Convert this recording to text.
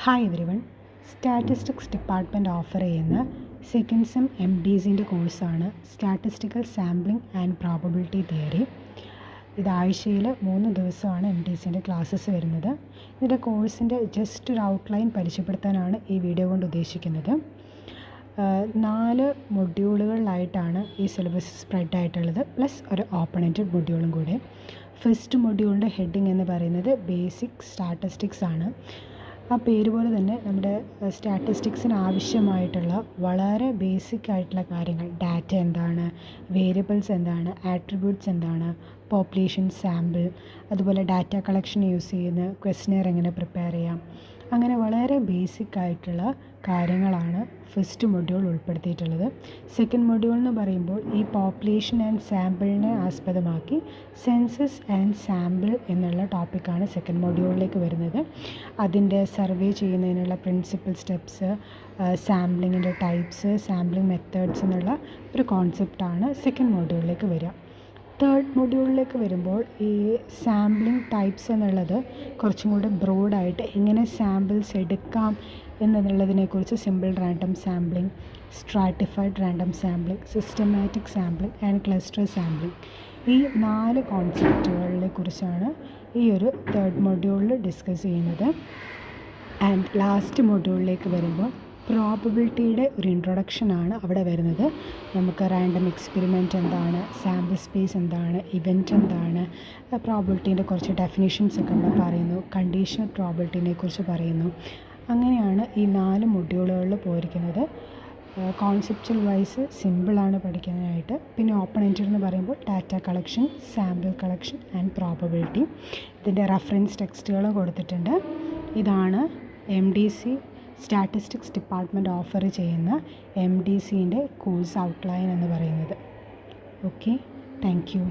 Hi everyone. Statistics department offer ചെയ്യുന്ന second sem MDCൻ്റെ കോഴ്സാണ് statistical sampling and probability theory. ഇത് ആഴ്ചയിൽ 3 ദിവസമാണ് MDCൻ്റെ ക്ലാസ്സസ് വരുന്നത്. ഇതിൻ്റെ കോഴ്സിൻ്റെ ജസ്റ്റ് ഒരു ഔട്ട്ലൈൻ പരിചയപ്പെടുത്താനാണ് ഈ വീഡിയോ കൊണ്ട് ഉദ്ദേശിക്കുന്നത്. 4 മൊഡ്യൂളുകളിലായിട്ടാണ് ഈ സിലബസ് സ്പ്രെഡ് ആയിട്ടുള്ളത്, പ്ലസ് ഒരു ഓപ്പൺ എൻഡഡ് മൊഡ്യൂളും കൂടെ. ഫസ്റ്റ് മൊഡ്യൂളിൻ്റെ ഹെഡിങ് എന്ന് പറയുന്നത് ബേസിക് സ്റ്റാറ്റിസ്റ്റിക്സ് ആണ്. ആ പേര് പോലെ തന്നെ നമ്മുടെ സ്റ്റാറ്റിസ്റ്റിക്സിന് ആവശ്യമായിട്ടുള്ള വളരെ ബേസിക് ആയിട്ടുള്ള കാര്യങ്ങൾ, ഡാറ്റ എന്താണ്, വേരിയബിൾസ് എന്താണ്, ആട്രിബ്യൂട്ട്സ് എന്താണ്, പോപ്പുലേഷൻ സാമ്പിൾ, അതുപോലെ ഡാറ്റ കളക്ഷൻ യൂസ് ചെയ്യുന്ന ക്വസ്റ്റനെയർ എങ്ങനെ പ്രിപ്പയർ ചെയ്യാം, അങ്ങനെ വളരെ ബേസിക് ആയിട്ടുള്ള കാര്യങ്ങളാണ് ഫസ്റ്റ് മൊഡ്യൂൾ ഉൾപ്പെടുത്തിയിട്ടുള്ളത്. സെക്കൻഡ് മൊഡ്യൂൾ എന്ന് പറയുമ്പോൾ ഈ പോപ്പുലേഷൻ ആൻഡ് സാമ്പിളിനെ ആസ്പദമാക്കി സെൻസസ് ആൻഡ് സാമ്പിൾ എന്നുള്ള ടോപ്പിക്കാണ് സെക്കൻഡ് മൊഡ്യൂളിലേക്ക് വരുന്നത്. അതിൻ്റെ സർവേ ചെയ്യുന്നതിനുള്ള പ്രിൻസിപ്പൽ സ്റ്റെപ്സ്, സാമ്പിളിങ്ങിൻ്റെ ടൈപ്സ്, സാമ്പിളിംഗ് മെത്തേഡ്സ് എന്നുള്ള ഒരു കോൺസെപ്റ്റാണ് സെക്കൻഡ് മൊഡ്യൂളിലേക്ക് വരിക. തേർഡ് മൊഡ്യൂളിലേക്ക് വരുമ്പോൾ ഈ സാമ്പിളിംഗ് ടൈപ്സ് എന്നുള്ളത് കുറച്ചും കൂടെ ബ്രോഡായിട്ട് എങ്ങനെ സാമ്പിൾസ് എടുക്കാം എന്നുള്ളതിനെക്കുറിച്ച് simple random sampling, stratified random sampling, systematic sampling and cluster sampling, ഈ 4 കോൺസെപ്റ്റുകളെ കുറിച്ചാണ് ഈ ഒരു തേർഡ് മൊഡ്യൂളിൽ ഡിസ്കസ് ചെയ്യുന്നത്. ആൻഡ് ലാസ്റ്റ് മൊഡ്യൂളിലേക്ക് വരുമ്പോൾ പ്രോബബിലിറ്റിയുടെ ഒരു ഇൻട്രൊഡക്ഷനാണ് അവിടെ വരുന്നത്. നമുക്ക് റാൻഡം എക്സ്പെരിമെൻറ്റ് എന്താണ്, സാമ്പിൾ സ്പേസ് എന്താണ്, ഇവൻറ്റ് എന്താണ്, പ്രോബബിലിറ്റീൻ്റെ കുറച്ച് ഡെഫിനിഷൻസ് ഒക്കെ അവിടെ പറയുന്നു, കണ്ടീഷണൽ പ്രോബബിലിറ്റീനെ കുറിച്ച് പറയുന്നു. അങ്ങനെയാണ് ഈ 4 മൊഡ്യൂളുകളിൽ പോയിരിക്കുന്നത്. കോൺസെപ്ച്വൽ വൈസ് സിമ്പിളാണ് പഠിക്കാനായിട്ട്. പിന്നെ ഓപ്പൺ എൻഡഡ് എന്ന് പറയുമ്പോൾ data collection, sample collection and probability. ഇതിൻ്റെ റെഫറൻസ് ടെക്സ്റ്റുകൾ കൊടുത്തിട്ടുണ്ട്. ഇതാണ് MDC സ്റ്റാറ്റിസ്റ്റിക്സ് ഡിപ്പാർട്ട്മെൻറ്റ് ഓഫർ ചെയ്യുന്ന MDCൻ്റെ കോഴ്സ് ഔട്ട്ലൈൻ എന്ന് പറയുന്നത്. Okay, thank you.